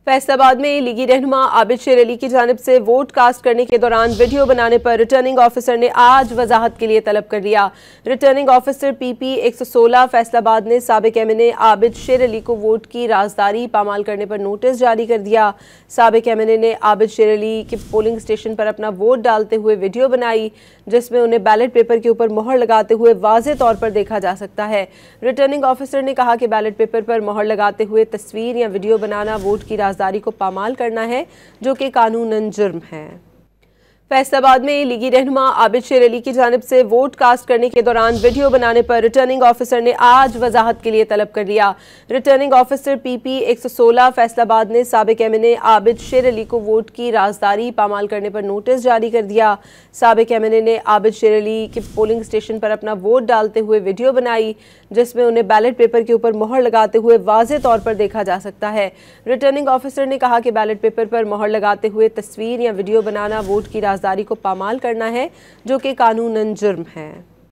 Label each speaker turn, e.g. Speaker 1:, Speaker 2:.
Speaker 1: फैसलाबाद में लीगी रहनुमा आबिद शेर अली की जानिब से वोट कास्ट करने के दौरान वीडियो बनाने पर रिटर्निंग ऑफिसर ने आज वजाहत के लिए तलब कर लिया। रिटर्निंग ऑफिसर PP 116 फैसलाबाद ने साबिक MNA आबिद शेर अली को वोट की राजदारी पामाल करने पर नोटिस जारी कर दिया। साबिक MNA ने आबिद शेर अली के पोलिंग स्टेशन पर अपना वोट डालते हुए वीडियो बनाई, जिसमें उन्हें बैलेट पेपर के ऊपर मोहर लगाते हुए वाज़े तौर पर देखा जा सकता है। रिटर्निंग ऑफिसर ने कहा कि बैलेट पेपर पर मोहर लगाते हुए तस्वीर या वीडियो बनाना वोट की राजदारी को पामाल करना है, जो कि कानूनन जुर्म है। फैसलाबाद में लीगी रहनुमा आबिद शेर अली की जानिब से वोट कास्ट करने के दौरान वीडियो बनाने पर रिटर्निंग ऑफिसर ने आज वजाहत के लिए तलब कर लिया। रिटर्निंग ऑफिसर PP 116 फैसलाबाद ने साबिक MNA आबिद शेर अली को वोट की राजदारी पामाल करने पर नोटिस जारी कर दिया। साबिक MNA ने आबिद शेर अली के पोलिंग स्टेशन पर अपना वोट डालते हुए वीडियो बनाई, जिसमें उन्हें बैलेट पेपर के ऊपर मोहर लगाते हुए वाज़े तौर पर देखा जा सकता है। रिटर्निंग ऑफिसर ने कहा कि बैलेट पेपर पर मोहर लगाते हुए तस्वीर या वीडियो बनाना वोट की राजदारी को पामाल करना है, जो कि कानूनन जुर्म है।